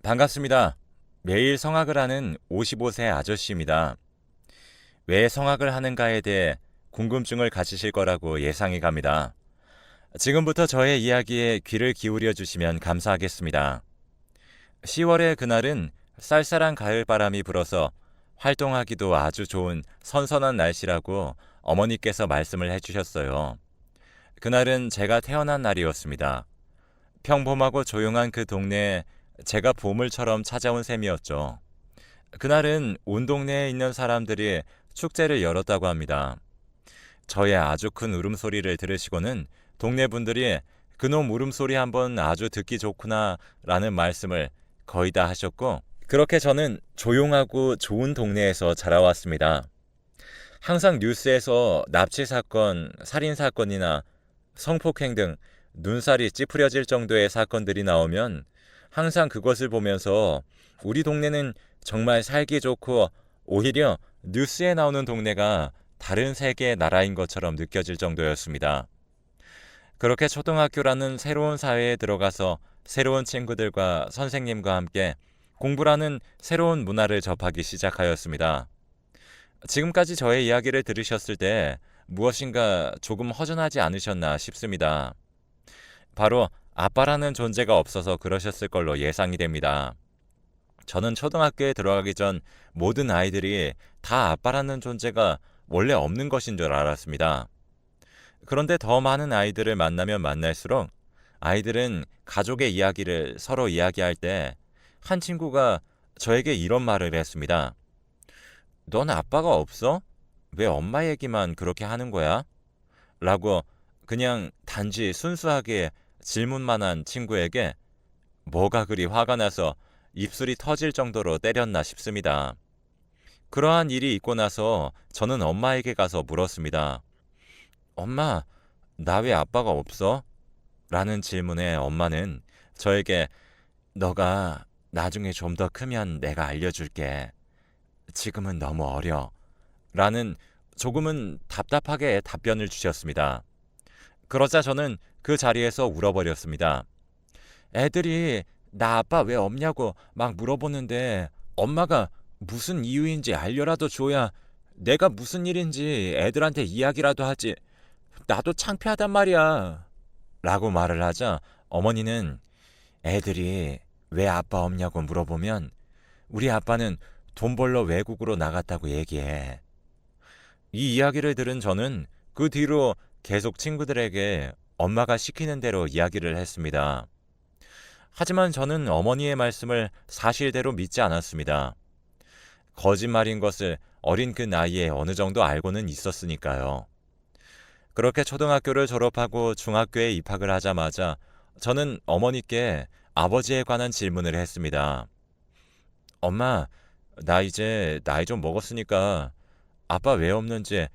반갑습니다. 매일 성악을 하는 55세 아저씨입니다. 왜 성악을 하는가에 대해 궁금증을 가지실 거라고 예상이 갑니다. 지금부터 저의 이야기에 귀를 기울여 주시면 감사하겠습니다. 10월의 그날은 쌀쌀한 가을바람이 불어서 활동하기도 아주 좋은 선선한 날씨라고 어머니께서 말씀을 해주셨어요. 그날은 제가 태어난 날이었습니다. 평범하고 조용한 그 동네에 제가 보물처럼 찾아온 셈이었죠. 그날은 온 동네에 있는 사람들이 축제를 열었다고 합니다. 저의 아주 큰 울음소리를 들으시고는 동네 분들이 그놈 울음소리 한번 아주 듣기 좋구나 라는 말씀을 거의 다 하셨고, 그렇게 저는 조용하고 좋은 동네에서 자라왔습니다. 항상 뉴스에서 납치 사건, 살인 사건이나 성폭행 등 눈살이 찌푸려질 정도의 사건들이 나오면 항상 그것을 보면서 우리 동네는 정말 살기 좋고 오히려 뉴스에 나오는 동네가 다른 세계의 나라인 것처럼 느껴질 정도였습니다. 그렇게 초등학교라는 새로운 사회에 들어가서 새로운 친구들과 선생님과 함께 공부라는 새로운 문화를 접하기 시작하였습니다. 지금까지 저의 이야기를 들으셨을 때 무엇인가 조금 허전하지 않으셨나 싶습니다. 바로 아빠라는 존재가 없어서 그러셨을 걸로 예상이 됩니다. 저는 초등학교에 들어가기 전 모든 아이들이 다 아빠라는 존재가 원래 없는 것인 줄 알았습니다. 그런데 더 많은 아이들을 만나면 만날수록 아이들은 가족의 이야기를 서로 이야기할 때 한 친구가 저에게 이런 말을 했습니다. 넌 아빠가 없어? 왜 엄마 얘기만 그렇게 하는 거야? 라고 그냥 단지 순수하게 질문만 한 친구에게 뭐가 그리 화가 나서 입술이 터질 정도로 때렸나 싶습니다. 그러한 일이 있고 나서 저는 엄마에게 가서 물었습니다. 엄마, 나 왜 아빠가 없어? 라는 질문에 엄마는 저에게 너가 나중에 좀 더 크면 내가 알려줄게. 지금은 너무 어려. 라는 조금은 답답하게 답변을 주셨습니다. 그러자 저는 그 자리에서 울어버렸습니다. 애들이 나 아빠 왜 없냐고 막 물어보는데 엄마가 무슨 이유인지 알려라도 줘야 내가 무슨 일인지 애들한테 이야기라도 하지. 나도 창피하단 말이야. 라고 말을 하자 어머니는 애들이 왜 아빠 없냐고 물어보면 우리 아빠는 돈 벌러 외국으로 나갔다고 얘기해. 이 이야기를 들은 저는 그 뒤로 계속 친구들에게 엄마가 시키는 대로 이야기를 했습니다. 하지만 저는 어머니의 말씀을 사실대로 믿지 않았습니다. 거짓말인 것을 어린 그 나이에 어느 정도 알고는 있었으니까요. 그렇게 초등학교를 졸업하고 중학교에 입학을 하자마자 저는 어머니께 아버지에 관한 질문을 했습니다. 엄마, 나 이제 나이 좀 먹었으니까 아빠 왜 없는지,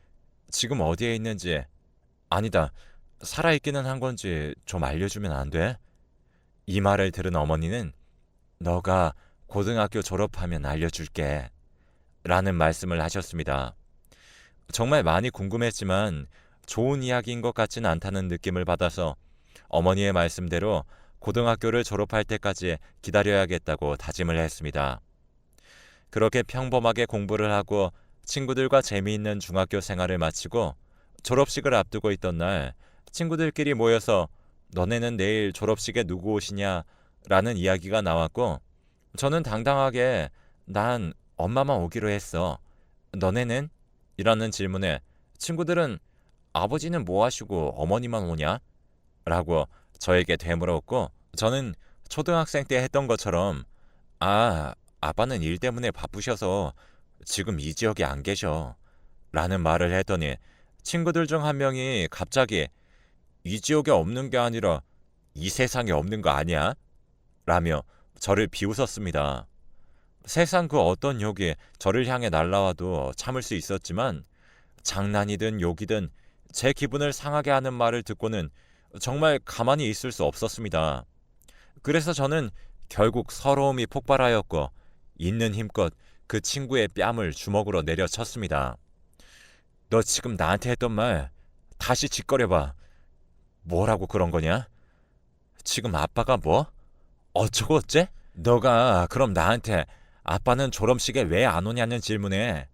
지금 어디에 있는지, 아니다, 살아있기는 한 건지 좀 알려주면 안 돼? 이 말을 들은 어머니는 너가 고등학교 졸업하면 알려줄게 라는 말씀을 하셨습니다. 정말 많이 궁금했지만 좋은 이야기인 것 같지는 않다는 느낌을 받아서 어머니의 말씀대로 고등학교를 졸업할 때까지 기다려야겠다고 다짐을 했습니다. 그렇게 평범하게 공부를 하고 친구들과 재미있는 중학교 생활을 마치고 졸업식을 앞두고 있던 날 친구들끼리 모여서 너네는 내일 졸업식에 누구 오시냐 라는 이야기가 나왔고 저는 당당하게 난 엄마만 오기로 했어. 너네는? 이라는 질문에 친구들은 아버지는 뭐 하시고 어머니만 오냐? 라고 저에게 되물었고 저는 초등학생 때 했던 것처럼 아빠는 일 때문에 바쁘셔서 지금 이 지역에 안 계셔 라는 말을 했더니 친구들 중 한 명이 갑자기 이 지역에 없는 게 아니라 이 세상에 없는 거 아니야? 라며 저를 비웃었습니다. 세상 그 어떤 욕이 저를 향해 날라와도 참을 수 있었지만 장난이든 욕이든 제 기분을 상하게 하는 말을 듣고는 정말 가만히 있을 수 없었습니다. 그래서 저는 결국 서러움이 폭발하였고 있는 힘껏 그 친구의 뺨을 주먹으로 내려쳤습니다. 너 지금 나한테 했던 말 다시 짓거려봐. 뭐라고 그런 거냐? 지금 아빠가 뭐? 어쩌고 어째? 너가 그럼 나한테 아빠는 졸업식에 왜 안 오냐는 질문에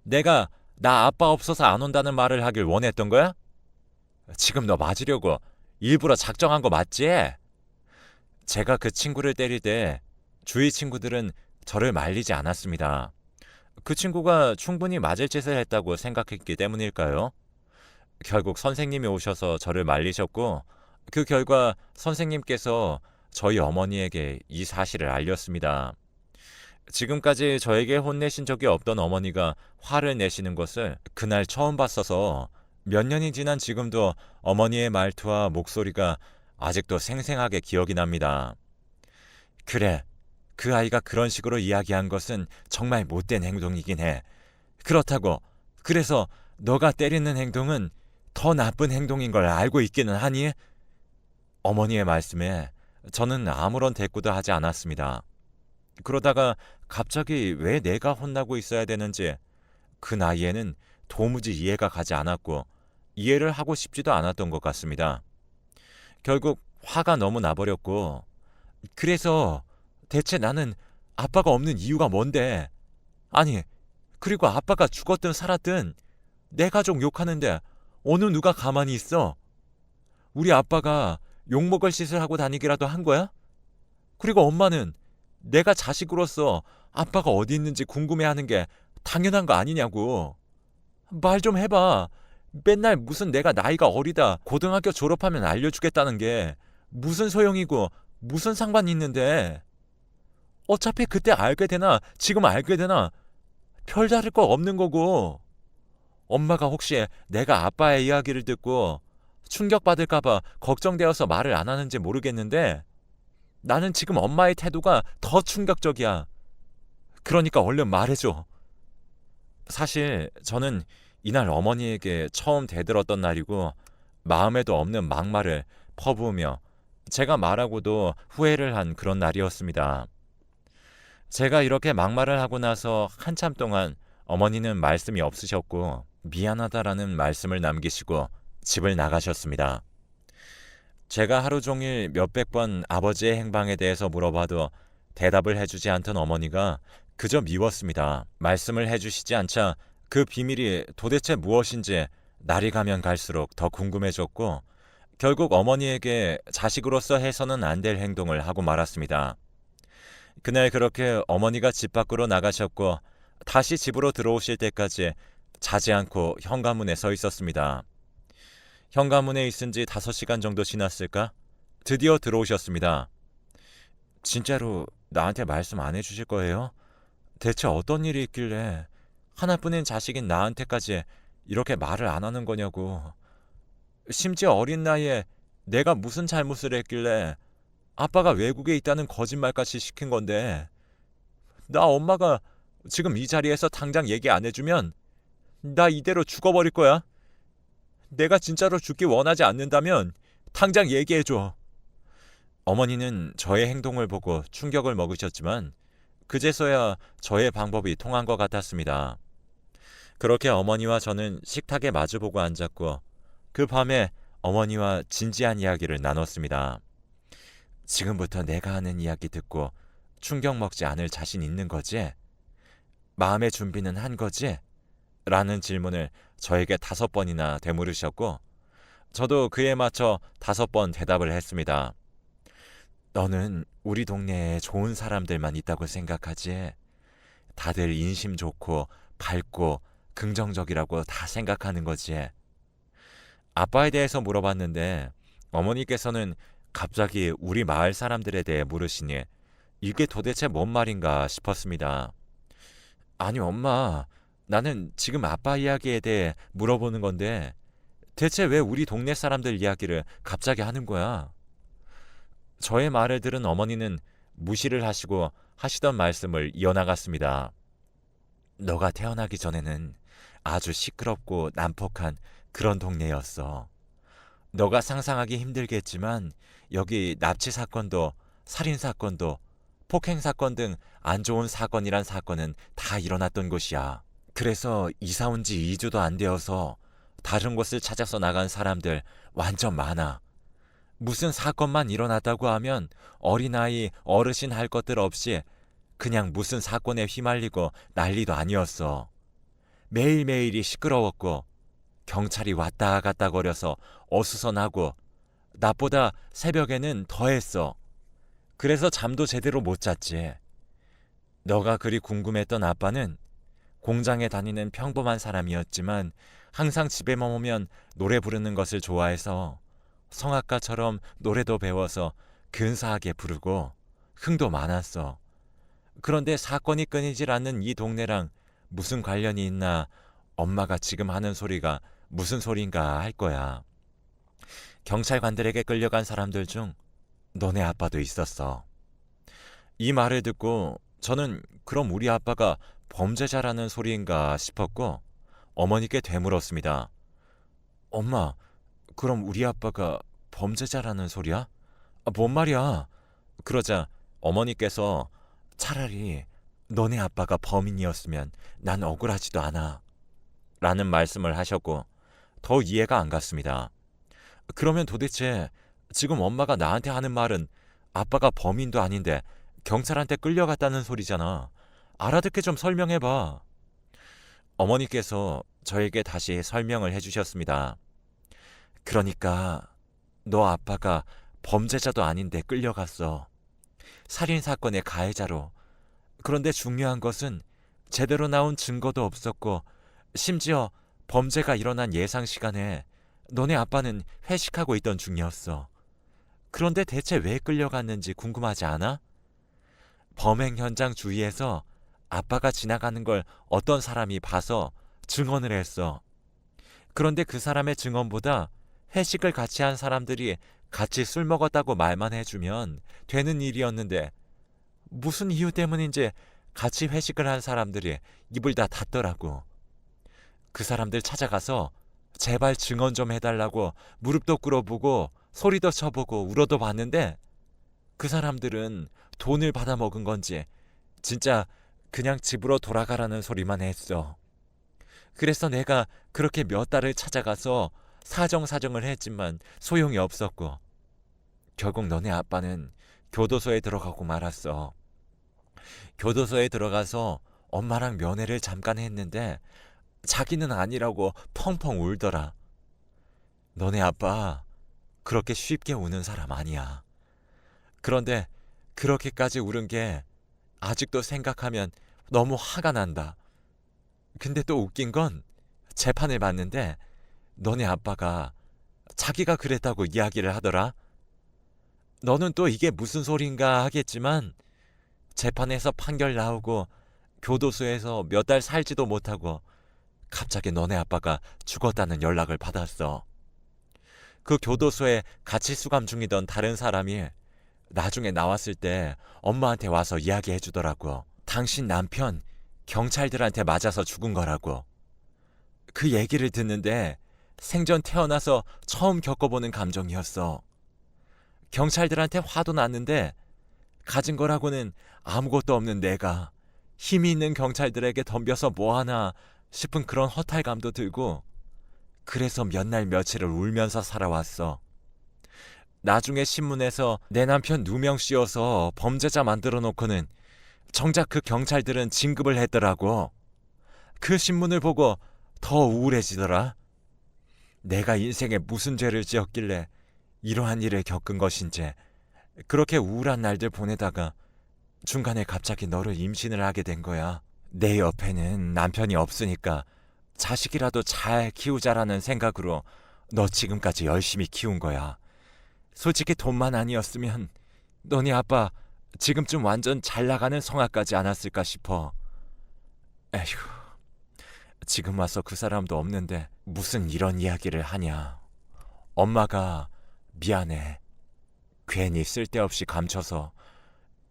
내가 나 아빠 없어서 안 온다는 말을 하길 원했던 거야? 지금 너 맞으려고 일부러 작정한 거 맞지? 제가 그 친구를 때릴 때 주위 친구들은 저를 말리지 않았습니다. 그 친구가 충분히 맞을 짓을 했다고 생각했기 때문일까요? 결국 선생님이 오셔서 저를 말리셨고 그 결과 선생님께서 저희 어머니에게 이 사실을 알렸습니다. 지금까지 저에게 혼내신 적이 없던 어머니가 화를 내시는 것을 그날 처음 봤어서 몇 년이 지난 지금도 어머니의 말투와 목소리가 아직도 생생하게 기억이 납니다. 그래, 그 아이가 그런 식으로 이야기한 것은 정말 못된 행동이긴 해. 그렇다고, 그래서 너가 때리는 행동은 더 나쁜 행동인 걸 알고 있기는 하니? 어머니의 말씀에 저는 아무런 대꾸도 하지 않았습니다. 그러다가 갑자기 왜 내가 혼나고 있어야 되는지 그 나이에는 도무지 이해가 가지 않았고 이해를 하고 싶지도 않았던 것 같습니다. 결국 화가 너무 나버렸고 그래서 대체 나는 아빠가 없는 이유가 뭔데? 아니, 그리고 아빠가 죽었든 살았든 내 가족 욕하는데 어느 누가 가만히 있어? 우리 아빠가 욕먹을 짓을 하고 다니기라도 한 거야? 그리고 엄마는 내가 자식으로서 아빠가 어디 있는지 궁금해하는 게 당연한 거 아니냐고. 말 좀 해봐. 맨날 무슨 내가 나이가 어리다, 고등학교 졸업하면 알려주겠다는 게 무슨 소용이고 무슨 상관이 있는데. 어차피 그때 알게 되나 지금 알게 되나 별다를 거 없는 거고. 엄마가 혹시 내가 아빠의 이야기를 듣고 충격받을까봐 걱정되어서 말을 안 하는지 모르겠는데 나는 지금 엄마의 태도가 더 충격적이야. 그러니까 얼른 말해줘. 사실 저는 이날 어머니에게 처음 대들었던 날이고 마음에도 없는 막말을 퍼부으며 제가 말하고도 후회를 한 그런 날이었습니다. 제가 이렇게 막말을 하고 나서 한참 동안 어머니는 말씀이 없으셨고 미안하다라는 말씀을 남기시고 집을 나가셨습니다. 제가 하루 종일 몇백 번 아버지의 행방에 대해서 물어봐도 대답을 해주지 않던 어머니가 그저 미웠습니다. 말씀을 해주시지 않자 그 비밀이 도대체 무엇인지 날이 가면 갈수록 더 궁금해졌고 결국 어머니에게 자식으로서 해서는 안 될 행동을 하고 말았습니다. 그날 그렇게 어머니가 집 밖으로 나가셨고 다시 집으로 들어오실 때까지 자지 않고 현관문에 서 있었습니다. 현관문에 있은 지 5시간 정도 지났을까? 드디어 들어오셨습니다. 진짜로 나한테 말씀 안 해주실 거예요? 대체 어떤 일이 있길래 하나뿐인 자식인 나한테까지 이렇게 말을 안 하는 거냐고. 심지어 어린 나이에 내가 무슨 잘못을 했길래 아빠가 외국에 있다는 거짓말까지 시킨 건데 나 엄마가 지금 이 자리에서 당장 얘기 안 해주면 나 이대로 죽어버릴 거야. 내가 진짜로 죽기 원하지 않는다면 당장 얘기해줘. 어머니는 저의 행동을 보고 충격을 먹으셨지만 그제서야 저의 방법이 통한 것 같았습니다. 그렇게 어머니와 저는 식탁에 마주보고 앉았고 그 밤에 어머니와 진지한 이야기를 나눴습니다. 지금부터 내가 하는 이야기 듣고 충격 먹지 않을 자신 있는 거지? 마음의 준비는 한 거지? 라는 질문을 저에게 5번이나 되물으셨고 저도 그에 맞춰 5번 대답을 했습니다. 너는 우리 동네에 좋은 사람들만 있다고 생각하지? 다들 인심 좋고 밝고 긍정적이라고 다 생각하는 거지. 아빠에 대해서 물어봤는데 어머니께서는 갑자기 우리 마을 사람들에 대해 물으시니 이게 도대체 뭔 말인가 싶었습니다. 아니 엄마, 나는 지금 아빠 이야기에 대해 물어보는 건데 대체 왜 우리 동네 사람들 이야기를 갑자기 하는 거야? 저의 말을 들은 어머니는 무시를 하시고 하시던 말씀을 이어나갔습니다. 너가 태어나기 전에는 아주 시끄럽고 난폭한 그런 동네였어. 너가 상상하기 힘들겠지만 여기 납치 사건도 살인 사건도 폭행 사건 등 안 좋은 사건이란 사건은 다 일어났던 곳이야. 그래서 이사 온 지 2주도 안 되어서 다른 곳을 찾아서 나간 사람들 완전 많아. 무슨 사건만 일어났다고 하면 어린아이, 어르신 할 것들 없이 그냥 무슨 사건에 휘말리고 난리도 아니었어. 매일매일이 시끄러웠고 경찰이 왔다 갔다 거려서 어수선하고 낮보다 새벽에는 더했어. 그래서 잠도 제대로 못 잤지. 너가 그리 궁금했던 아빠는 공장에 다니는 평범한 사람이었지만 항상 집에만 오면 노래 부르는 것을 좋아해서 성악가처럼 노래도 배워서 근사하게 부르고 흥도 많았어. 그런데 사건이 끊이질 않는 이 동네랑 무슨 관련이 있나 엄마가 지금 하는 소리가 무슨 소린가 할 거야. 경찰관들에게 끌려간 사람들 중 너네 아빠도 있었어. 이 말을 듣고 저는 그럼 우리 아빠가 범죄자라는 소리인가 싶었고 어머니께 되물었습니다. 엄마, 그럼 우리 아빠가 범죄자라는 소리야? 뭔 말이야? 그러자 어머니께서 차라리 너네 아빠가 범인이었으면 난 억울하지도 않아 라는 말씀을 하셨고 더 이해가 안 갔습니다. 그러면 도대체 지금 엄마가 나한테 하는 말은 아빠가 범인도 아닌데 경찰한테 끌려갔다는 소리잖아. 알아듣게 좀 설명해봐. 어머니께서 저에게 다시 설명을 해주셨습니다. 그러니까 너 아빠가 범죄자도 아닌데 끌려갔어. 살인사건의 가해자로. 그런데 중요한 것은 제대로 나온 증거도 없었고 심지어 범죄가 일어난 예상 시간에 너네 아빠는 회식하고 있던 중이었어. 그런데 대체 왜 끌려갔는지 궁금하지 않아? 범행 현장 주위에서 아빠가 지나가는 걸 어떤 사람이 봐서 증언을 했어. 그런데 그 사람의 증언보다 회식을 같이 한 사람들이 같이 술 먹었다고 말만 해주면 되는 일이었는데 무슨 이유 때문인지 같이 회식을 한 사람들이 입을 다 닫더라고. 그 사람들 찾아가서 제발 증언 좀 해달라고 무릎도 꿇어보고 소리도 쳐보고 울어도 봤는데 그 사람들은 돈을 받아먹은 건지 진짜 그냥 집으로 돌아가라는 소리만 했어. 그래서 내가 그렇게 몇 달을 찾아가서 사정을 했지만 소용이 없었고 결국 너네 아빠는 교도소에 들어가고 말았어. 교도소에 들어가서 엄마랑 면회를 잠깐 했는데 자기는 아니라고 펑펑 울더라. 너네 아빠 그렇게 쉽게 우는 사람 아니야. 그런데 그렇게까지 울은 게 아직도 생각하면 너무 화가 난다. 근데 또 웃긴 건 재판을 봤는데 너네 아빠가 자기가 그랬다고 이야기를 하더라. 너는 또 이게 무슨 소린가 하겠지만 재판에서 판결 나오고 교도소에서 몇 달 살지도 못하고 갑자기 너네 아빠가 죽었다는 연락을 받았어. 그 교도소에 같이 수감 중이던 다른 사람이 나중에 나왔을 때 엄마한테 와서 이야기해 주더라고. 당신 남편 경찰들한테 맞아서 죽은 거라고. 그 얘기를 듣는데 생전 태어나서 처음 겪어보는 감정이었어. 경찰들한테 화도 났는데 가진 거라고는 아무것도 없는 내가 힘이 있는 경찰들에게 덤벼서 뭐하나 싶은 그런 허탈감도 들고 그래서 몇 날 며칠을 울면서 살아왔어. 나중에 신문에서 내 남편 누명 씌워서 범죄자 만들어 놓고는 정작 그 경찰들은 진급을 했더라고. 그 신문을 보고 더 우울해지더라. 내가 인생에 무슨 죄를 지었길래 이러한 일을 겪은 것인지 그렇게 우울한 날들 보내다가 중간에 갑자기 너를 임신을 하게 된 거야. 내 옆에는 남편이 없으니까 자식이라도 잘 키우자라는 생각으로 너 지금까지 열심히 키운 거야. 솔직히 돈만 아니었으면 너네 아빠 지금쯤 완전 잘 나가는 성악까지 않았을까 싶어. 에휴, 지금 와서 그 사람도 없는데 무슨 이런 이야기를 하냐. 엄마가 미안해. 괜히 쓸데없이 감춰서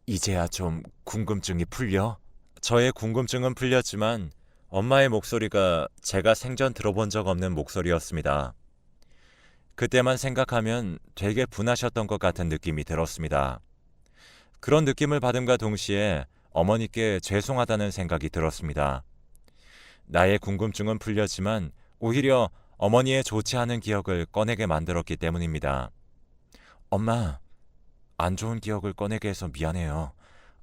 이제야 좀 궁금증이 풀려? 저의 궁금증은 풀렸지만 엄마의 목소리가 제가 생전 들어본 적 없는 목소리였습니다. 그때만 생각하면 되게 분하셨던 것 같은 느낌이 들었습니다. 그런 느낌을 받음과 동시에 어머니께 죄송하다는 생각이 들었습니다. 나의 궁금증은 풀렸지만 오히려 어머니의 좋지 않은 기억을 꺼내게 만들었기 때문입니다. 엄마, 안 좋은 기억을 꺼내게 해서 미안해요.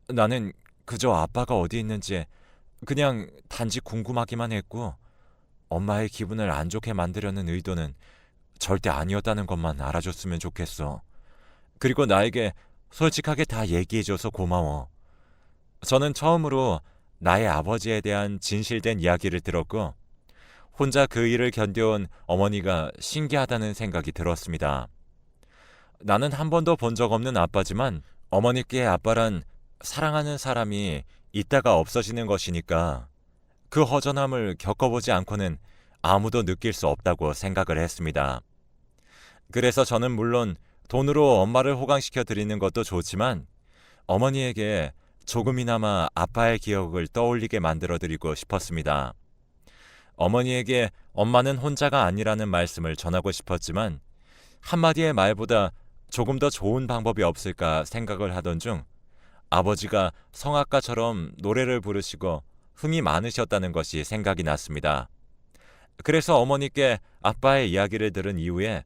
나는 그저 아빠가 어디 있는지 그냥 단지 궁금하기만 했고 엄마의 기분을 안 좋게 만들려는 의도는 절대 아니었다는 것만 알아줬으면 좋겠어. 그리고 나에게 솔직하게 다 얘기해줘서 고마워. 저는 처음으로 나의 아버지에 대한 진실된 이야기를 들었고 혼자 그 일을 견뎌온 어머니가 신기하다는 생각이 들었습니다. 나는 한 번도 본 적 없는 아빠지만 어머니께 아빠란 사랑하는 사람이 있다가 없어지는 것이니까 그 허전함을 겪어보지 않고는 아무도 느낄 수 없다고 생각을 했습니다. 그래서 저는 물론 돈으로 엄마를 호강시켜 드리는 것도 좋지만 어머니에게 조금이나마 아빠의 기억을 떠올리게 만들어 드리고 싶었습니다. 어머니에게 엄마는 혼자가 아니라는 말씀을 전하고 싶었지만 한마디의 말보다 조금 더 좋은 방법이 없을까 생각을 하던 중 아버지가 성악가처럼 노래를 부르시고 흥이 많으셨다는 것이 생각이 났습니다. 그래서 어머니께 아빠의 이야기를 들은 이후에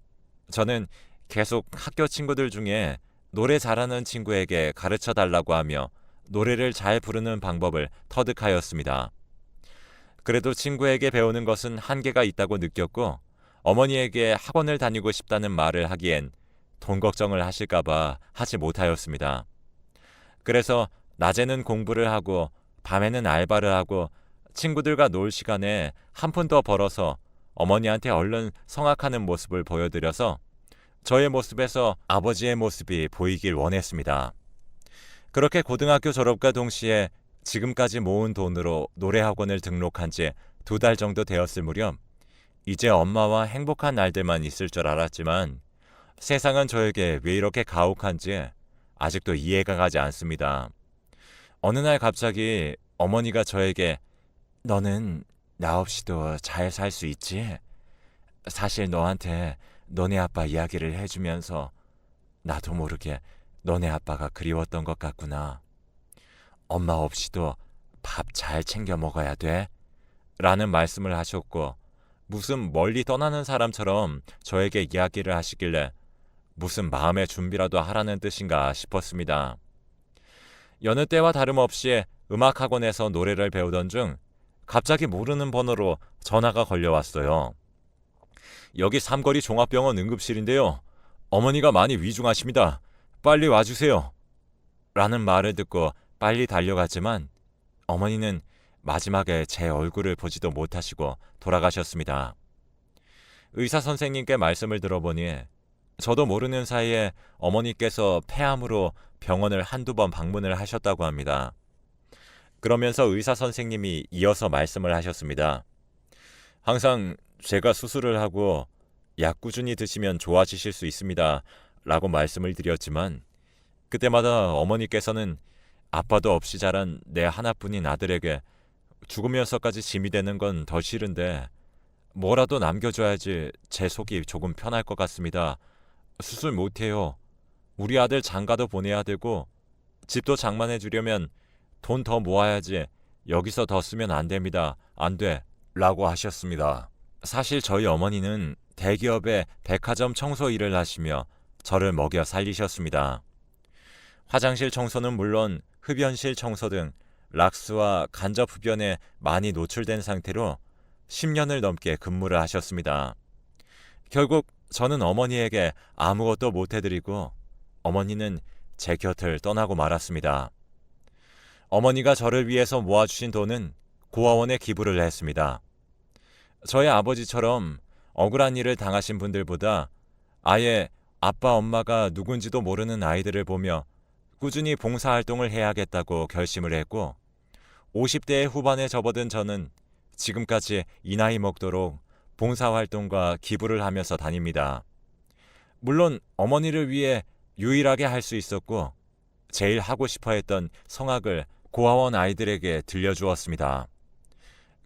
저는 계속 학교 친구들 중에 노래 잘하는 친구에게 가르쳐 달라고 하며 노래를 잘 부르는 방법을 터득하였습니다. 그래도 친구에게 배우는 것은 한계가 있다고 느꼈고 어머니에게 학원을 다니고 싶다는 말을 하기엔 돈 걱정을 하실까봐 하지 못하였습니다. 그래서 낮에는 공부를 하고 밤에는 알바를 하고 친구들과 놀 시간에 한 푼 더 벌어서 어머니한테 얼른 성악하는 모습을 보여드려서 저의 모습에서 아버지의 모습이 보이길 원했습니다. 그렇게 고등학교 졸업과 동시에 지금까지 모은 돈으로 노래학원을 등록한 지 2달 정도 되었을 무렵 이제 엄마와 행복한 날들만 있을 줄 알았지만 세상은 저에게 왜 이렇게 가혹한지 아직도 이해가 가지 않습니다. 어느 날 갑자기 어머니가 저에게 너는 나 없이도 잘 살 수 있지? 사실 너한테 너네 아빠 이야기를 해주면서 나도 모르게 너네 아빠가 그리웠던 것 같구나. 엄마 없이도 밥 잘 챙겨 먹어야 돼. 라는 말씀을 하셨고 무슨 멀리 떠나는 사람처럼 저에게 이야기를 하시길래 무슨 마음의 준비라도 하라는 뜻인가 싶었습니다. 여느 때와 다름없이 음악학원에서 노래를 배우던 중 갑자기 모르는 번호로 전화가 걸려왔어요. 여기 삼거리 종합병원 응급실인데요. 어머니가 많이 위중하십니다. 빨리 와주세요. 라는 말을 듣고 빨리 달려갔지만 어머니는 마지막에 제 얼굴을 보지도 못하시고 돌아가셨습니다. 의사 선생님께 말씀을 들어보니 저도 모르는 사이에 어머니께서 폐암으로 병원을 한두 번 방문을 하셨다고 합니다. 그러면서 의사 선생님이 이어서 말씀을 하셨습니다. 항상 제가 수술을 하고 약 꾸준히 드시면 좋아지실 수 있습니다. 라고 말씀을 드렸지만 그때마다 어머니께서는 아빠도 없이 자란 내 하나뿐인 아들에게 죽으면서까지 짐이 되는 건 더 싫은데 뭐라도 남겨줘야지 제 속이 조금 편할 것 같습니다. 수술 못해요. 우리 아들 장가도 보내야 되고 집도 장만해 주려면 돈 더 모아야지 여기서 더 쓰면 안 됩니다. 안 돼. 라고 하셨습니다. 사실 저희 어머니는 대기업의 백화점 청소 일을 하시며 저를 먹여 살리셨습니다. 화장실 청소는 물론 흡연실 청소 등 락스와 간접 흡연에 많이 노출된 상태로 10년을 넘게 근무를 하셨습니다. 결국 저는 어머니에게 아무것도 못해드리고 어머니는 제 곁을 떠나고 말았습니다. 어머니가 저를 위해서 모아주신 돈은 고아원에 기부를 했습니다. 저의 아버지처럼 억울한 일을 당하신 분들보다 아예 아빠 엄마가 누군지도 모르는 아이들을 보며 꾸준히 봉사활동을 해야겠다고 결심을 했고 50대의 후반에 접어든 저는 지금까지 이 나이 먹도록 봉사활동과 기부를 하면서 다닙니다. 물론 어머니를 위해 유일하게 할 수 있었고 제일 하고 싶어 했던 성악을 고아원 아이들에게 들려주었습니다.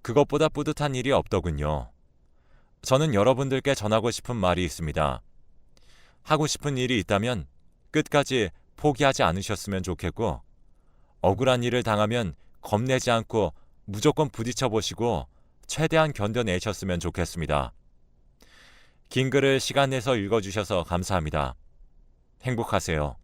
그것보다 뿌듯한 일이 없더군요. 저는 여러분들께 전하고 싶은 말이 있습니다. 하고 싶은 일이 있다면 끝까지 포기하지 않으셨으면 좋겠고 억울한 일을 당하면 겁내지 않고 무조건 부딪혀 보시고 최대한 견뎌내셨으면 좋겠습니다. 긴 글을 시간 내서 읽어주셔서 감사합니다. 행복하세요.